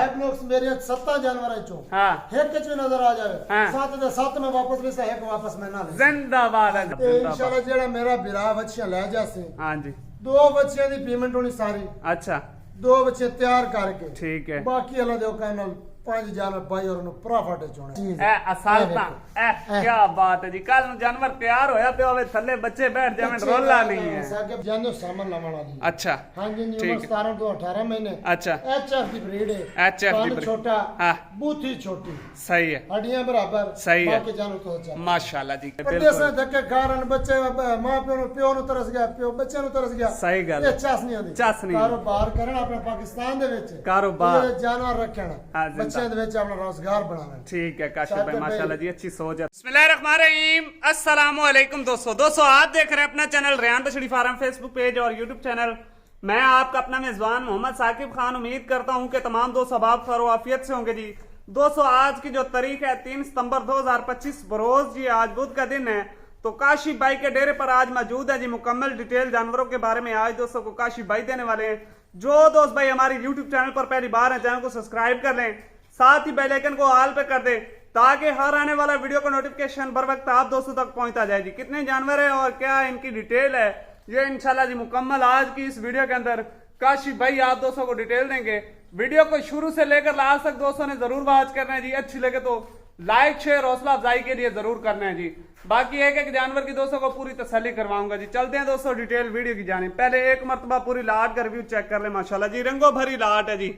Live नुक्स मेरे 7 जानवर चो हाँ एक च नजर आ जावे हाँ। 7 दे 7 में वापस ले से एक वापस में ना ले जिंदाबाद है ते इंशाल्लाह जेड़ा मेरा बिरा बच्चियां ले जासे हाँ जी 2 बच्चियां दी पेमेंट होनी सारी अच्छा 2 बच्चे तैयार करके ठीक है बाकी अल्लाह दे हुक्म नाल 5 जानवर भाई और प्रॉफिट चोने ए असालता ए क्या बात है जी कल जानवर तैयार होया पे होवे थल्ले बच्चे बैठ जावे रोला नहीं है साके जानो सामान लावण वाली अच्छा हां जी उम्र 17 तो 18 महीने अच्छा एचएफ दी ब्रीड है एचएफ दी ब्रीड छोटा हां बूथी छोटी सही है हड्डियां बराबर सही है बाकी जानवर तो अच्छा माशाल्लाह जी परदेस में धक्के कारण बच्चे मां प्यो नु तरस गया प्यो बच्चे नु तरस गया सही गल ये चास नहीं आंदी चास नहीं कारोबार करन अपने पाकिस्तान दे विच कारोबार जानवर रखण हाँ, बच्चे दे विच अपना रोजगार बनावे ठीक है काशिफ भाई माशाल्लाह जी अच्छी सोच है बिस्मिल्लाहिर्रहमानिर्रहीम अस्सलाम वालेकुम दोस्तों आप देख रहे हैं अपना चैनल रेहान बछड़ी फार्म फेसबुक पेज और यूट्यूब चैनल मैं आपका अपना मेजबान मोहम्मद साकिब खान उम्मीद करता हूं कि तमाम दोस्त अब आफियत से होंगे जी दोस्तों आज की जो तारीख है 3 सितंबर 2025 बरोज जी आज बुध का दिन है तो काशिफ भाई के डेरे पर आज मौजूद है जी मुकम्मल डिटेल जानवरों के बारे में आज दोस्तों को काशिफ भाई देने वाले हैं जो दोस्त भाई हमारी यूट्यूब चैनल पर पहली बार है चैनल को सब्सक्राइब कर लें साथ ही बेल आइकन को ऑल पे कर दे ताकि हर आने वाला वीडियो का नोटिफिकेशन बर वक्त आप दोस्तों तक पहुंचता जाए जी कितने जानवर है और क्या इनकी डिटेल है ये इंशाल्लाह जी मुकम्मल आज की इस वीडियो के अंदर काशिफ भाई आप दोस्तों को डिटेल देंगे वीडियो को शुरू से लेकर लास्ट तक दोस्तों ने जरूर वॉच करना है जी अच्छी लगे तो लाइक शेयर हौसला अफजाई के लिए जरूर करना है जी बाकी एक जानवर की दोस्तों को पूरी तसल्ली करवाऊंगा जी चलते हैं दोस्तों डिटेल वीडियो की जाने पहले एक मरतबा पूरी लाट का रिव्यू चेक कर ले माशाल्लाह जी रंगो भरी लाट है जी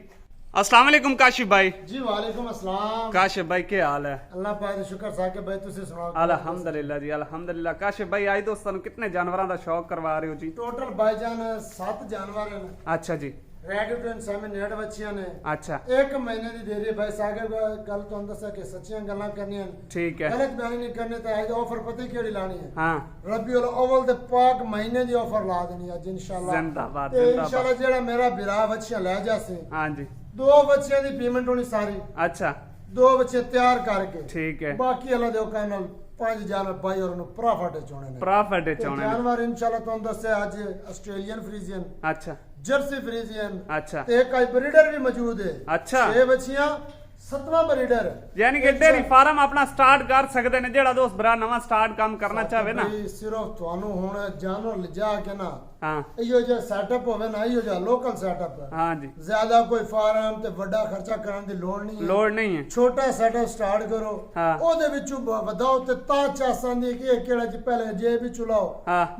अस्सलाम वालेकुम काशिफ भाई जी वालेकुम अस्सलाम काशिफ भाई क्या हाल है अल्लाह पाक दा शुक्र साके भाई तुसी सुनाओ अल्हम्दुलिल्लाह जी अल्हम्दुलिल्लाह काशिफ भाई आज दोस्तों कितने जानवरों का शौक करवा रहे हो जी टोटल भाईजान 7 जानवर हैं अच्छा जी रेड टू इंसामी नेट बच्चियां ने अच्छा एक महीने दी देरी भाई सागे गल तो दसा के सच्चियां गल्लां करनियां ठीक है गलत बयान नहीं करने ते आज ऑफर पता ही केड़ी लानी है हां रबीउल अव्वल दे पाक महीने दी ऑफर ला देनी आज इंशाल्लाह जिंदाबाद इंशाल्लाह जेड़ा मेरा बिरा बच्चियां ले जासे हां जी 2 बच्चियां दी पेमेंट होनी सारी अच्छा 2 बच्चे तैयार करके ठीक है बाकी अल्लाह दे हुक्म नाल 5 जानवर भाई और प्रॉफिट चोने ने प्रॉफिट चोने जानवर इंशाल्लाह तो दसे आज ऑस्ट्रेलियन फ्रीजियन अच्छा जर्सी फ्रीजियन अच्छा एक आई ब्रीडर भी मौजूद है अच्छा 6 बच्चियां 7वां ब्रीडर यानी कि डेयरी फार्म अपना स्टार्ट कर सकते ने जेड़ा दोस्त भरा नवा स्टार्ट काम करना चाहे ना सिर्फ ਤੁਹਾਨੂੰ ਹੁਣ जानवर ले जा के ना हां इयो जो सेटअप होवे ना इयो जो लोकल सेटअप हां जी ज्यादा कोई फार्म ते बड़ा खर्चा करन दी लोड़ नहीं है छोटा सेटअप स्टार्ट करो ओदे विचों वधाओ ते ता चाहंदी कि केड़ा जी पहले जे भी चलाओ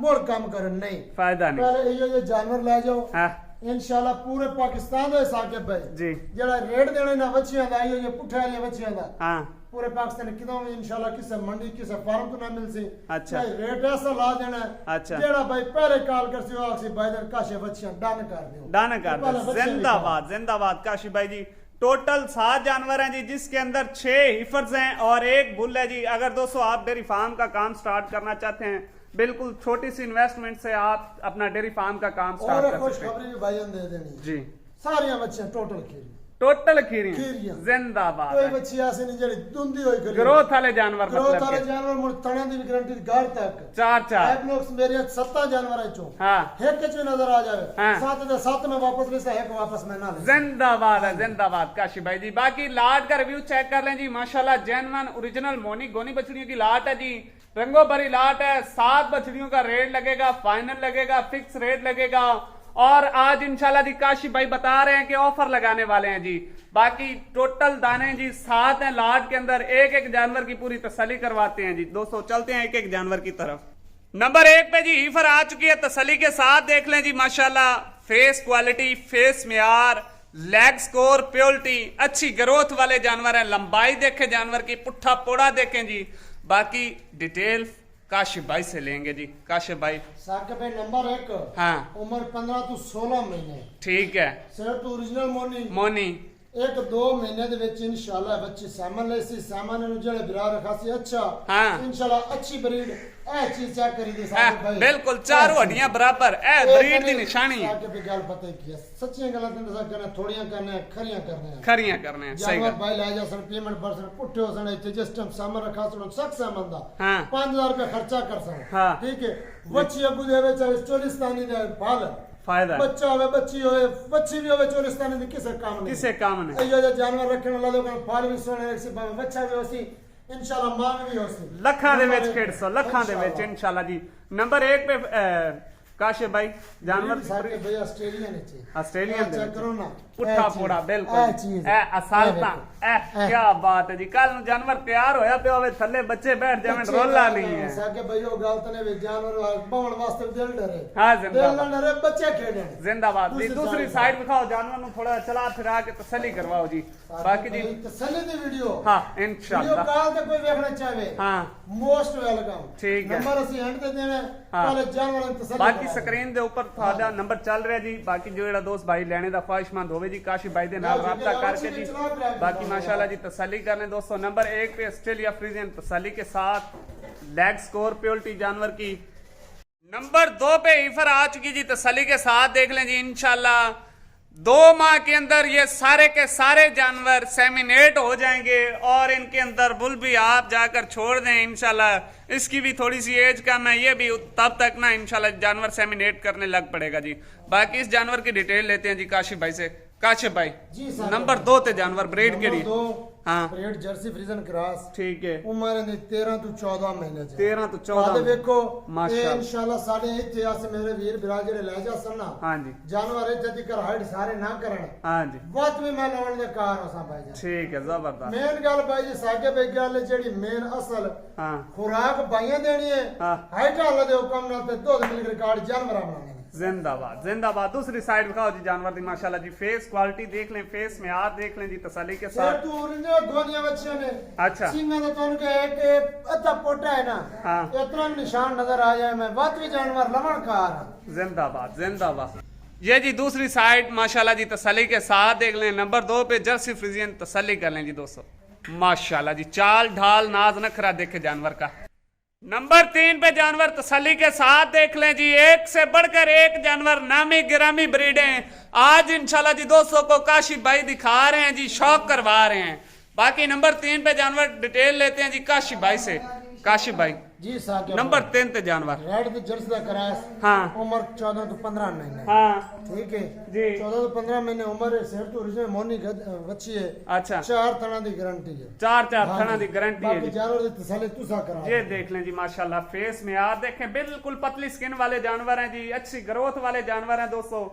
मोड़ काम करन नहीं फायदा नहीं पहले इयो जो जानवर ले जाओ इंशाल्लाह पूरे पाकिस्तान दे साके भाई जी जेड़ा रेट देने ना बच्चियां दा इयो जो पुठे वाली बच्चियां दा हां पूरे पाकिस्तान किदों इंशाल्लाह किसे मंडी किसे फार्म तो ना मिलसी अच्छा रेट ऐसा ला देना अच्छा जेड़ा भाई पहले कॉल करसी आखसी भाई दर काशे बच्चियां डन कर दो जिंदाबाद जिंदाबाद काशी भाई जी टोटल 7 जानवर हैं जी जिसके अंदर 6 हिफर्स हैं और 1 बुल है जी अगर दोस्तों आप डेयरी फार्म का काम स्टार्ट करना चाहते हैं बिल्कुल छोटी सी इन्वेस्टमेंट से आप अपना डेयरी फार्म का काम स्टार्ट कर सकते हैं खुशखबरी भी भाई दे देनी जी सारियां बच्चियां टोटल खीरियां जिंदाबाद कोई बच्ची ऐसी नहीं जेडी दुंदी होई करी ग्रोथ वाले जानवर ग्रोथ वाले जानवर मुड़ तणा दी भी गारंटी घर तक 4 लाइव नुक्स मेरे 7 जानवर है चो हां एक च नजर आ जावे 7 दे 7 में वापस ले से एक वापस में ना ले जिंदाबाद काशी भाई जी बाकी लाट का रिव्यू चेक कर लें जी माशाल्लाह जेन्युइन ओरिजिनल मोनी गोनी बछड़ियों की लाट है जी रंगो भरी लाट है 7 बछड़ियों का रेट लगेगा फाइनल लगेगा फिक्स रेट लगेगा और आज इंशाल्लाह जी काशिफ भाई बता रहे हैं कि ऑफर लगाने वाले हैं जी बाकी टोटल दाने जी 7 हैं लाट के अंदर एक जानवर की पूरी तसल्ली करवाते हैं जी दोस्तों चलते हैं एक जानवर की तरफ नंबर 1 पे जी हीफर आ चुकी है तसल्ली के साथ देख लें जी माशाल्लाह फेस क्वालिटी फेस म्यार लेग स्कोर प्योरिटी अच्छी ग्रोथ वाले जानवर हैं लंबाई देखें जानवर की पुट्ठा पोड़ा देखें जी बाकी डिटेल काशिफ भाई से लेंगे जी काशिफ भाई साके भाई नंबर 1 हाँ उम्र 15 to 16 महीने ठीक है सिर्फ ओरिजिनल मोनी 1-2 महीने दे विच इंशाल्लाह बच्चे सामान ले सी सामान नु जेड़े बिरा रखा सी अच्छा हां इंशाल्लाह अच्छी ब्रीड ए चीज चेक करी दे साके भाई बिल्कुल चारों हड्डियां बराबर ए ब्रीड दी निशानी है साके पे गल पता की है सच्ची गल्लां ते दसा करना थोड़ियां करने खरियां करने सही गल भाई ले जा सन पेमेंट परसेंट पुट्ठे हो सन इते जिस टाइम सामान रखा सन सख्त सामान दा 5000 रुपया खर्चा कर सन ठीक है बच्ची अगू दे चाहे चोलिस्तानी दे फायदा है। बच्चा होवे बच्ची होवे बच्ची भी होवे चोलिस्तान दी किसे काम नहीं किसे काम नहीं अयो जो जानवर रखने वाला लोग फाल भी सोने रख सी बच्चा भी होसी इंशाल्लाह मां भी होसी ਲੱਖਾਂ ਦੇ ਵਿੱਚ 150 ਲੱਖਾਂ ਦੇ ਵਿੱਚ ਇਨਸ਼ਾਅੱਲਾ ਜੀ ਨੰਬਰ 1 पे काशिफ भाई जानवर सारे भाई ऑस्ट्रेलिया ने चे ऑस्ट्रेलियन चेक करो ना पुट्ठा फोड़ा बिल्कुल ए असालता ए क्या बात है जी कल जानवर तैयार होया पे होवे थल्ले बच्चे बैठ जावे रोला नहीं है साके भाईओ गलत ने जानवर बवण वास्ते दिल डरे हां जिंदाबाद दिल डरे बच्चे खेडे जिंदाबाद जी दूसरी साइड दिखाओ जानवर नु थोड़ा चला फिरा के तसल्ली करवाओ जी बाकी जी तसल्ली दी वीडियो हां इंशाल्लाह वीडियो कॉल ते कोई देखना चाहे हां मोस्ट वेलकम ठीक है नंबर ਅਸੀਂ ਐਂਡ ਤੇ ਦੇਣਾ पहले जानवर तसल्ली बाकी ਸਕਰੀਨ ਦੇ ਉੱਪਰ ਤੁਹਾਡਾ ਨੰਬਰ ਚੱਲ ਰਿਹਾ ਜੀ ਬਾਕੀ ਜੋ ਜਿਹੜਾ ਦੋਸਤ ਭਾਈ ਲੈਣੇ ਦਾ ख्वाहिशमंद ਹੋਵੇ ਜੀ काशिफ भाई ਦੇ ਨਾਲ राब्ता करके जी बाकी माशाल्लाह जी तसल्ली करने दोस्तों नंबर 1 पे ऑस्ट्रेलिया फ्रीजियन तसल्ली के साथ लेग स्कोर प्योरिटी जानवर की नंबर 2 पे ईफर आ चुकी जी तसल्ली के साथ देख लें जी इंशाल्लाह 2 माह के अंदर ये सारे के सारे जानवर सेमिनेट हो जाएंगे और इनके अंदर बुल भी आप जाकर छोड़ दें इंशाल्लाह इसकी भी थोड़ी सी एज कम है ये भी तब तक ना इंशाल्लाह जानवर सेमिनेट करने लग पड़ेगा जी बाकी इस जानवर की डिटेल लेते हैं जी काशिफ भाई से काशिफ भाई जी नंबर 2 ते जानवर ब्रीड केड़ी हाँ ब्रीड जर्सी फ्रीजन क्रॉस ठीक है उम्र ने 13 तो 14 महीने 13 तो 14 देखो माशाअल्लाह इंशाल्लाह साडे इथे आसे मेरे वीर बिराज जेड़े ले जा सन्ना हां जी जानवर इथे दिकर हाइट सारे ना करन हां जी बहुत भी मैं लाउण दे कार होसा भाई जी ठीक है जबरदस्त मेन गल भाई जी सागे बे गल जेड़ी मेन असल हां खुराक भाइयां देनी है हां हाइट अल्लाह दे हुक्म नाल ते दूध मिल रिकॉर्ड जानवर बनाने जिंदाबाद जिंदाबाद दूसरी साइड दिखाओ जी जानवर दी माशाल्लाह जी फेस क्वालिटी देख लें फेस में आप देख लें जी तसल्ली के साथ तू ने गोनिया बच्चे ने अच्छा सींगा तो तोन के एक अच्छा पोटा है ना हां इतना निशान नजर आ जाए मैं बात भी जानवर लमण कार जिंदाबाद जिंदाबाद ये जी दूसरी साइड माशाल्लाह जी तसल्ली के साथ देख लें नंबर 2 पे जर्सी फ्रीजियन तसल्ली कर लें जी दोस्तों माशाल्लाह जी चाल ढाल नाज नखरा देखे जानवर का नंबर 3 पे जानवर तसल्ली के साथ देख लें जी एक से बढ़कर एक जानवर नामी गिरामी ब्रीड हैं आज इंशाल्लाह जी दोस्तों को काशिफ भाई दिखा रहे हैं जी शौक करवा रहे हैं बाकी नंबर 3 पे जानवर डिटेल लेते हैं जी काशिफ भाई से काशिफ भाई जी साहब नंबर 3 ते जानवर रेड दी जर्सी दा क्रॉस हां उम्र 14 तो 15 महीने हां ठीक है जी 14 तो 15 महीने उम्र है सेठ तो रिजन मोनी बच्ची है अच्छा 4 तना दी गारंटी है 4 थना दी गारंटी है बाकी जानवर दी तसल्ली तुसा करा ये देख लें जी माशाल्लाह फेस में आप देखें बिल्कुल पतली स्किन वाले जानवर हैं जी अच्छी ग्रोथ वाले जानवर हैं दोस्तों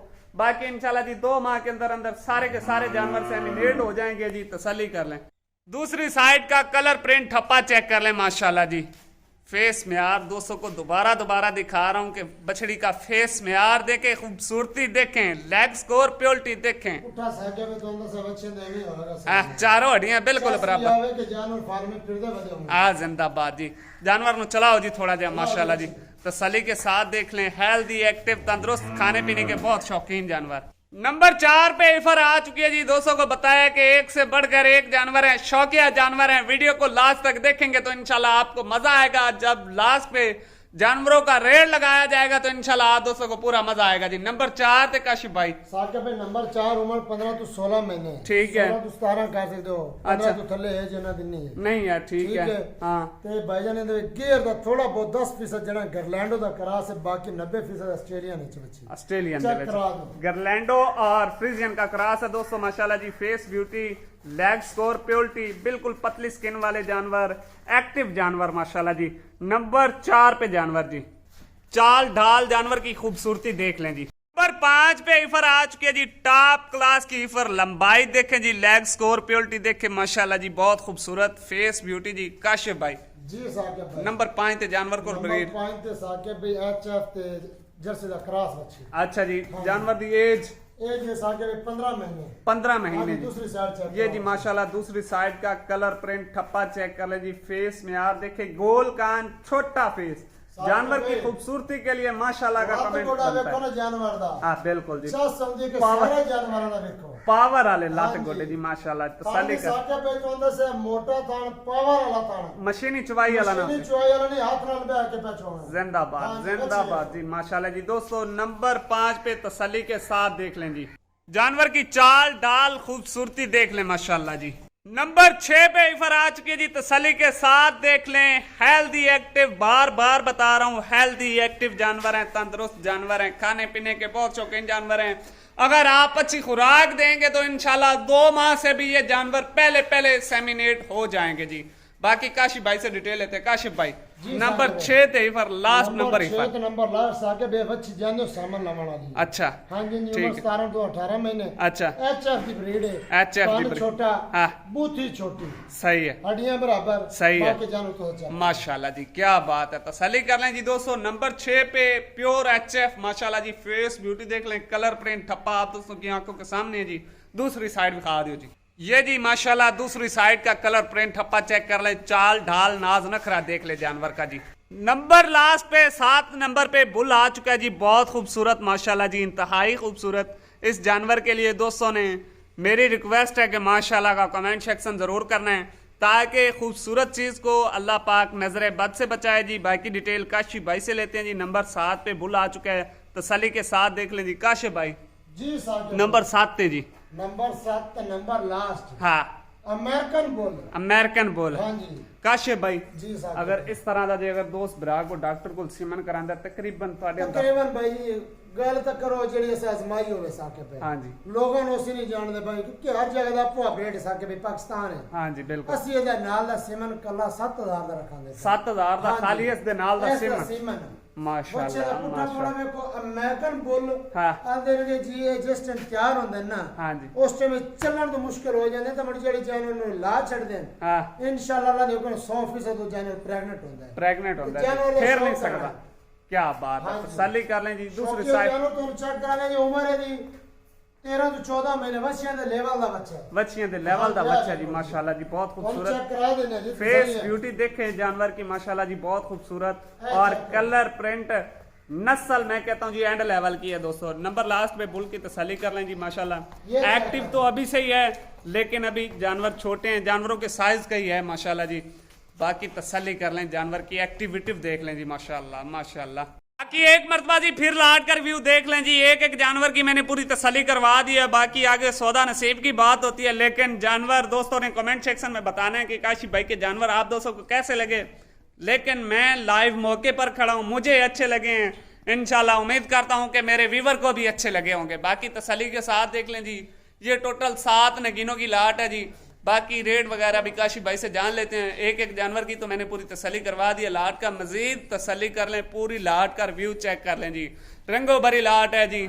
बाकी इंशाल्लाह जी 2 माह के अंदर अंदर सारे के सारे जानवर सेमिनेट हो जाएंगे जी तसल्ली कर लें दूसरी साइड का कलर प्रिंट ठप्पा चेक कर लें माशाल्लाह जी फेस म्यार दोस्तों को दोबारा दिखा रहा हूं कि बछड़ी का फेस म्यार देखें खूबसूरती देखें लेग स्कोर प्योरिटी देखें उठा सागे में तो अंदर से बच्चे नहीं होगा चारों हड्डियां बिल्कुल बराबर आवे के जानवर फार्म में फिर दे बदे होंगे आ जिंदाबाद जी जानवर नु चलाओ जी थोड़ा जा माशाल्लाह जी तसल्ली के साथ देख लें हेल्दी एक्टिव तंदुरुस्त खाने पीने के बहुत शौकीन जानवर नंबर 4 पे इफर आ चुकी है जी दोस्तों को बताया कि एक से बढ़कर एक जानवर है शौकिया जानवर है वीडियो को लास्ट तक देखेंगे तो इंशाल्लाह आपको मजा आएगा जब लास्ट पे जानवरों का रेट लगाया जाएगा तो इंशाल्लाह आप दोस्तों को पूरा मजा आएगा जी नंबर 4 ते काशिफ भाई साके पे नंबर 4 उम्र 15 तो 16 महीने ठीक है 16 तो 17 कर सकते हो 15 तो थल्ले है जना दिन नहीं है नहीं यार ठीक है हां ते भाईजान ने गियर दा थोड़ा बहुत 10% जना गरलैंडो दा करा से बाकी 90% ऑस्ट्रेलिया ने बची ऑस्ट्रेलियन दे विच गरलैंडो और फ्रीजियन का क्रॉस है दोस्तों माशाल्लाह जी face beauty leg score purity बिल्कुल पतली स्किन वाले जानवर एक्टिव जानवर माशाल्लाह जी नंबर 4 पे जानवर जी चाल ढाल जानवर की खूबसूरती देख लें जी नंबर 5 पे इफर आ चुके जी टॉप क्लास की इफर लंबाई देखें जी लेग स्कोर प्योरिटी देखें माशाल्लाह जी बहुत खूबसूरत फेस ब्यूटी जी काशिफ भाई जी साके भाई नंबर 5 ते जानवर को ब्रीड नंबर 5 ते साके भाई एचएफ ते जर्सी दा क्रॉस बच्ची अच्छा जी जानवर दी एज में साके 15 महीने 15 महीने दूसरी साइड चेक ये जी माशाल्लाह दूसरी साइड का कलर प्रिंट ठप्पा चेक कर ले जी फेस में आप देखे गोल कान छोटा फेस जानवर की खूबसूरती के लिए माशाल्लाह का कमेंट देखो ना जानवर दा हां बिल्कुल जी समझे के सारे जानवरां दा देखो पावर वाले लात गोडे जी माशाल्लाह तसल्ली कर साके पे तो अंदर से मोटा थान पावर वाला थान मशीनी चुवाई वाला ना मशीनी चुवाई वाला नहीं हाथ नाल बैठ के पछोना जिंदाबाद जी माशाल्लाह जी दोस्तों नंबर 5 पे तसल्ली के साथ देख लें जी जानवर की चाल डाल खूबसूरती देख लें माशाल्लाह जी नंबर 6 पे ऑफर आ चुकी है जी, तसल्ली के साथ देख लें। हेल्दी एक्टिव, बार बार बता रहा हूं, हेल्दी एक्टिव जानवर हैं, तंदुरुस्त जानवर हैं, खाने पीने के बहुत शौकीन जानवर हैं। अगर आप अच्छी खुराक देंगे तो इंशाल्लाह 2 माह से भी ये जानवर पहले सेमिनेट हो जाएंगे जी। बाकी काशिफ भाई से डिटेल लेते हैं। काशिफ भाई नंबर 6 ते offer last number offer number last आके बेवच्ची जानो सामान लावना दी। अच्छा हां जी, उम्र 17 तो 18 महीने। अच्छा, एचएफ की ब्रीड है, एचएफ की ब्रीड, छोटा हां बूथी छोटी, सही है, हड्डियां बराबर, सही है, बाकी जानो तो अच्छा माशाल्लाह जी, क्या बात है। तसल्ली कर लें जी दोस्तों, नंबर 6 पे प्योर एचएफ माशाल्लाह जी। फेस ब्यूटी देख लें, कलर प्रिंट ठप्पा आप दोस्तों की आंखों के सामने है जी। दूसरी साइड दिखा दियो जी, ये जी माशाल्लाह दूसरी साइड का कलर प्रिंट ठप्पा चेक कर ले, चाल ढाल नाज नखरा देख ले जानवर का जी। नंबर लास्ट पे 7 नंबर पे बुल आ चुका है जी, बहुत खूबसूरत माशाल्लाह जी, इंतहाई खूबसूरत। इस जानवर के लिए दोस्तों ने मेरी रिक्वेस्ट है कि माशाल्लाह का कमेंट सेक्शन जरूर करना है, ताकि खूबसूरत चीज को अल्लाह पाक नजर बद से बचाए जी। बाकी डिटेल काशिफ भाई से लेते हैं जी। नंबर 7 पे बुल आ चुका है, तसल्ली के साथ देख लें जी। काशिफ भाई जी साहब नंबर 7 पे जी, नंबर 7 नंबर लास्ट, हाँ अमेरिकन बुल, अमेरिकन बुल। हां जी काशिफ भाई जी साहब, अगर इस तरह का जे अगर दोस्त भरा को डॉक्टर को सीमन करांदा तकरीबन तकरीबन भाई गल तक करो जेडी अस आजमाई होवे साके पे। हां जी, लोगों ਨੂੰ ਅਸੀਂ ਨਹੀਂ ਜਾਣਦੇ ਭਾਈ, ਕਿਉਂਕਿ ਹਰ ਜਗ੍ਹਾ ਦਾ ਆਪੋ ਅਪਡੇਟ ਸਾਕੇ ਵੀ ਪਾਕਿਸਤਾਨ ਹੈ। हां जी बिल्कुल। ਅਸੀਂ ਇਹਦਾ ਨਾਲ ਦਾ ਸੀਮਨ ਕੱਲਾ 7000 ਦਾ ਰੱਖਾਂਗੇ। 7000 ਦਾ ਖਾਲੀ ਇਸ ਦੇ ਨਾਲ ਦਾ ਸੀਮਨ ਸੀਮਨ। ਬੱਚੇ ਮਾਸ਼ਾਅੱਲਾ ਦਾ ਪੁੱਠਾ ਮੋੜਾ ਮਾਸ਼ਾਅੱਲਾ। ਵੇਖੋ, ਅਮਰੀਕਨ ਬੁੱਲ ਹਾਂ ਆਂਦੇ ਨੇ ਜੀ, ਇਹ ਜਿਸ ਟਾਈਮ ਤਿਆਰ ਹੁੰਦੇ ਨੇ ਨਾ, हां जी, ਉਸ ਟਾਈਮ ਚੱਲਣ ਤੋਂ ਮੁਸ਼ਕਲ ਹੋ ਜਾਂਦੇ ਤਾਂ ਮੜ ਜਿਹੜੀ ਜਾਨ ਨੂੰ ਲਾ ਛੱਡਦੇ ਨੇ। हां ਇਨਸ਼ਾਅੱਲਾ ਅੱਲਾਹ ਦੇ ਹੁਕਮ 100% ਉਹ ਜਾਨ ਪ੍ਰੈਗਨੈਂਟ ਹੁੰਦਾ ਹੈ, प्रेग्नेंट होता है, जानवर फेर शौक नहीं सकता। करना। क्या बात है, हाँ जी। तसल्ली कर लें जी। दूसरी ਕਿਉਂਕਿ साइड ਜਾਨੋਂ ਤੁਹਾਨੂੰ ਚੈੱਕ ਕਰਾ ਲੈ ਜੀ, ਉਮਰ ਇਹਦੀ 13 ਤੋਂ 14 ਮਹੀਨੇ, ਬੱਚਿਆਂ ਦੇ ਲੈਵਲ ਦਾ ਬੱਚਾ ਹੈ। बच्चियां दे लेवल दा बच्चा जी माशाल्लाह जी, बहुत ਹੁਣ खूबसूरत। ਚੈੱਕ ਕਰਾ ਦੇਣੇ ਜੀ, फेस तसल्ली है। ब्यूटी देखे जानवर की माशाल्लाह जी, बहुत खूबसूरत। है और जी। कलर प्रिंट नस्ल मैं कहता हूँ जी एंड लेवल की है दोस्तों। नंबर लास्ट पे बुल की तसल्ली कर लें जी माशाल्लाह। ये एक्टिव तो अभी से ही है, लेकिन अभी जानवर छोटे हैं, जानवरों के साइज का ही है माशाल्लाह जी। बाकी तसल्ली कर लें, जानवर की एक्टिविटी देख लें जी माशाल्लाह माशाल्लाह। बाकी एक मरतबा जी फिर लाट कर व्यू देख लें जी। एक एक जानवर की मैंने पूरी तसल्ली करवा दी है, बाकी आगे सौदा नसीब की बात होती है। लेकिन जानवर दोस्तों ने कमेंट सेक्शन में बताना है कि काशिफ भाई के जानवर आप दोस्तों को कैसे लगे। लेकिन मैं लाइव मौके पर खड़ा हूं, मुझे अच्छे लगे हैं, इंशाल्लाह उम्मीद करता हूं कि मेरे व्यूवर को भी अच्छे लगे होंगे। बाकी तसल्ली के साथ देख लें जी, ये टोटल 7 नगीनों की लाट है जी। बाकी रेट वगैरह भी काशिफ भाई से जान लेते हैं। एक एक जानवर की तो मैंने पूरी तसल्ली करवा दी है। लाट का मजीद तसल्ली कर लें, पूरी लाट का रिव्यू चेक कर लें जी। रंगो भरी लाट है जी।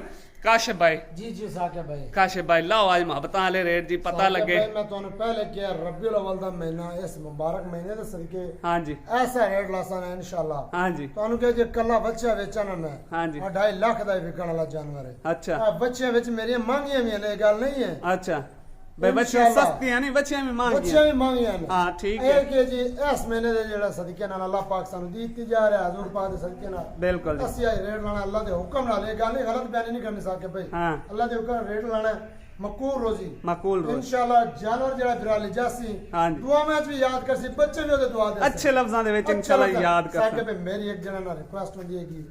काशिफ भाई जी जी साकिब भाई, काशिफ भाई लाओ आज मोहब्बत वाले रेट जी, पता साकिब लगे। भाई, मैं ਤੁਹਾਨੂੰ ਪਹਿਲੇ ਕਿਹਾ रबीउल अव्वल ਦਾ ਮਹੀਨਾ, ਇਸ ਮੁਬਾਰਕ ਮਹੀਨੇ ਦੇ ਸਦਕੇ हाँ जी ਐਸਾ ਰੇਟ ਲਾਸਾਂ ਇਨਸ਼ਾਅੱਲਾ। हाँ जी ਤੁਹਾਨੂੰ ਕਿਹਾ ਜੇ ਕੱਲਾ ਬੱਚਾ ਵੇਚਣਾ ਮੈਂ हाँ जी 2.5 ਲੱਖ ਦਾ ਹੀ ਵਿਕਣ ਵਾਲਾ ਜਾਨਵਰ ਹੈ। अच्छा ਆ ਬੱਚਿਆਂ ਵਿੱਚ ਮੇਰੀਆਂ ਮੰਗੀਆਂ ਵੀ ਨੇ, ਗੱਲ ਨਹੀਂ ਹੈ। अच्छा भाई बच्चियां इंशाल्लाह। सस्ती हैं नहीं, बच्चियां भी महंगी ਬੱਚਿਆਂ हैं। ਵੀ ਮੰਗੀਆਂ ਨੇ। हाँ ठीक ਇਹ है, ਕਿ ਜੀ ਇਸ ਮਹੀਨੇ ਦੇ ਜਿਹੜਾ ਸਦਕੇ ਨਾਲ ਅੱਲਾਹ ਪਾਕ ਸਾਨੂੰ ਦਿੱਤੀ ਜਾ ਰਿਹਾ, ਹਜ਼ੂਰ ਪਾਕ ਦੇ ਸਦਕੇ ਨਾਲ बिल्कुल जी। ਅਸੀਂ ਇਹ ਰੇਟ ਲਾਣਾ ਅੱਲਾਹ ਦੇ ਹੁਕਮ ਨਾਲ। ਇਹ ਗੱਲ ਨਹੀਂ ਗਲਤ ਬਿਆਨੀ ਨਹੀਂ ਕਰਨੀ ਸਾਕਿਬ ਭਾਈ, हाँ ਅੱਲਾਹ ਦੇ ਹੁਕਮ ਰੇਟ ਲਾਣਾ ਮਕੂਰ ਰੋਜ਼ੀ मकूल रोज ਇਨਸ਼ਾਅੱਲਾ। ਜਾਨਵਰ ਜਿਹੜਾ ਬਿਰਾਲੀ ਜਾਸੀ हाँ जी, ਦੁਆ ਵਿੱਚ ਵੀ ਯਾਦ ਕਰਸੀ, ਬੱਚੇ ਵੀ ਉਹਦੇ ਦੁਆ ਦੇ अच्छे लफ्जां दे विच इंशाल्लाह याद कर ਸਾਕਿਬ ਭਾਈ ਮੇਰੀ ਇੱਕ ਜਣਾ ਨਾਲ ਰਿਕੁਐਸਟ ਹੁੰਦੀ ਹੈ ਕਿ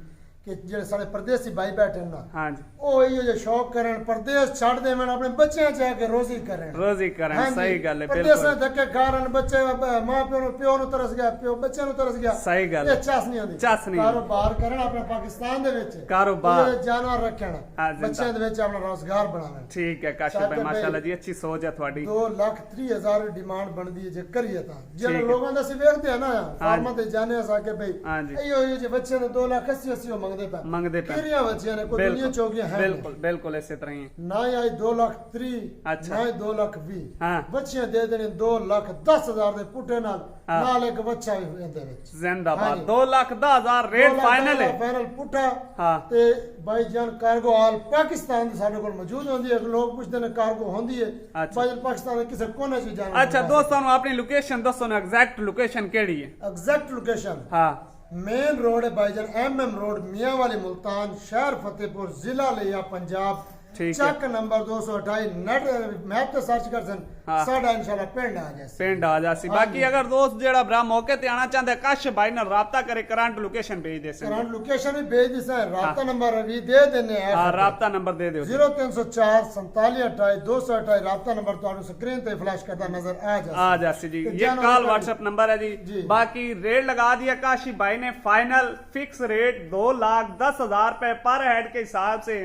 ਜਿਹੜੇ ਸਾਡੇ ਪਰਦੇਸੀ ਭਾਈ ਬੈਠੇ ਨੇ ਨਾ, हाँ जी ਉਹ ਇਹੋ ਜਿਹੇ ਸ਼ੌਕ ਕਰਨ, ਪਰਦੇਸ ਛੱਡ ਦੇਵਣ, ਆਪਣੇ ਬੱਚਿਆਂ ਚ ਆ ਕੇ ਰੋਜ਼ੀ ਕਰਨ। रोजी करें, ਹਾਂਜੀ, सही गल है ਪਰਦੇਸਾਂ बिल्कुल ਧੱਕੇ ਕਾਰਨ ਬੱਚੇ ਮਾਂ ਪਿਓ ਨੂੰ ਤਰਸ ਗਿਆ, ਪਿਓ ਬੱਚਿਆਂ ਨੂੰ ਤਰਸ ਗਿਆ। सही गल ਇਹ है। ਚਾਸ ਨਹੀਂ ਹੁੰਦੀ। ਚੱਸ ਨਹੀਂ ਹੁੰਦੀ। ਕਾਰੋਬਾਰ ਕਰਨ ਆਪਣੇ ਪਾਕਿਸਤਾਨ ਦੇ ਵਿੱਚ, कारोबार ਇਹ ਜਾਨਵਰ ਰੱਖਣ, ਹਾਂ, ਜ਼ਿੰਦਾ। ਬੱਚਿਆਂ ਦੇ ਵਿੱਚ ਆਪਣਾ ਰੋਜ਼ਗਾਰ ਬਣਾਉਣ। ठीक है काशिफ भाई साकिब माशाल्लाह भाई, जी, अच्छी सोच है थोड़ी। 2,30,000 ਡਿਮਾਂਡ ਬਣਦੀ ਹੈ ਜੇ ਕਰੀਏ ਤਾਂ। ਜਿਹੜੇ ਠੀਕ ਹੈ। ਲੋਕਾਂ ਦਾ ਅਸੀਂ ਵੇਖਦੇ ਆ ਨਾ ਫਾਰਮਾਂ ਤੇ ਜਾਂਦੇ ਆ ਸਾਕਿਬ ਭਾਈ, हाँ जी ਇਹੋ ਜਿਹੇ ਬੱਚੇ ਨੂੰ 2,80,000 ਮੰਗਦੇ ਪਏ। मंगदे पे ਕਿਹੜੀਆਂ ਬੱਚੀਆਂ ਨੇ, ਕੋਈ ਦੁਨੀਆ बिल्कुल ਚੌਕੀਆਂ ਹੈ बिल्कुल बिल्कुल इसी तरह ही ਨਾ ਹੀ ਆਈ 2,30,000 अच्छा। ਨਾ ਹੀ 2,20,000 हाँ ਬੱਚੀਆਂ ਦੇ ਦੇਣੇ 2,10,000 ਦੇ ਪੁੱਟੇ ਨਾਲ हाँ। ਨਾਲ ਇੱਕ ਬੱਚਾ ਵੀ ਇਹਦੇ ਵਿੱਚ। जिंदाबाद। हाँ जी। 2,10,000 रेट फाइनल है। ਫਾਈਨਲ ਪੁੱਟਾ हाँ ਤੇ ਭਾਈਜਾਨ ਕਾਰਗੋ ਹਾਲ ਪਾਕਿਸਤਾਨ ਦੇ ਸਾਡੇ ਕੋਲ ਮੌਜੂਦ ਹੁੰਦੀ ਹੈ। ਲੋਕ ਪੁੱਛਦੇ ਨੇ ਕਾਰਗੋ ਹੁੰਦੀ ਹੈ अच्छा। ਭਾਈਜਾਨ ਪਾਕਿਸਤਾਨ ਦੇ ਕਿਸੇ ਕੋਨੇ 'ਚ ਜਾਣਾ। अच्छा दोस्तों अपनी लोकेशन दोस्तों ने एग्जैक्ट लोकेशन केड़ी है? ਐਗਜ਼ੈਕਟ ਲੋਕੇਸ਼ਨ हाँ मेन रोड है भाईजान, MM रोड, मियां वाली मुल्तान, शहर फतेहपुर, जिला लिया पंजाब। ठीक है। चक नंबर 228 नेट मैप ਤੇ ਸਰਚ ਕਰ ਸਨ ਸਾਡਾ ਇਨਸ਼ਾਅੱਲਾ ਪਿੰਡ ਆ ਜਾਸੀ ਪਿੰਡ ਆ ਜਾਸੀ ਬਾਕੀ ਅਗਰ ਦੋਸਤ ਜਿਹੜਾ ਭਰਾ ਮੌਕੇ ਤੇ ਆਣਾ ਚਾਹੁੰਦਾ ਕਾਸ਼ ਭਾਈ ਨਾਲ ਰਾਬਤਾ ਕਰੇ ਕਰੰਟ ਲੋਕੇਸ਼ਨ ਭੇਜ ਦੇ ਸਨ ਕਰੰਟ ਲੋਕੇਸ਼ਨ ਵੀ ਭੇਜ ਦੇ ਸਨ ਰਾਬਤਾ ਨੰਬਰ ਵੀ ਦੇ ਦਿੰਨੇ ਆ ਹਾਂ ਰਾਬਤਾ ਨੰਬਰ ਦੇ ਦਿਓ 0304 4728 228 ਰਾਬਤਾ ਨੰबर ਤੁਹਾਨੂੰ ਸਕਰੀਨ ਤੇ ਫਲੈਸ਼ ਕਰਦਾ ਨਜ਼ਰ ਆ जासी जी। ये कॉल व्हाट्सएप नंबर है जी। बाकी रेट लगा दिया काशी भाई ने फाइनल फिक्स रेट 2,10,000 रुपए पर हेड के हिसाब से।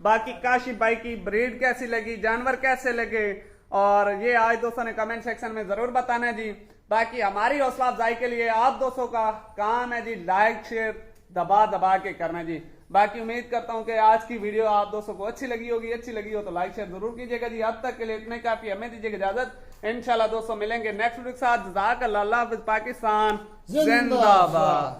बाकी काशी भाई की ब्रीड कैसी लगी, जानवर कैसे लगे, और ये आज दोस्तों ने कमेंट सेक्शन में जरूर बताना है जी। बाकी हमारी हौसला अफजाई के लिए आप दोस्तों का काम है जी लाइक शेयर दबा दबा के करना जी। बाकी उम्मीद करता हूं कि आज की वीडियो आप दोस्तों को अच्छी लगी होगी, अच्छी लगी हो तो लाइक शेयर जरूर कीजिएगा जी। अब तक के लिए इतने काफी, हमें दीजिएगा इजाजत। इंशाल्लाह दोस्तों मिलेंगे नेक्स्ट वीडियो के साथ। जज़ाकल्लाह, अल्लाह हाफ़िज़, पाकिस्तान जिंदाबाद।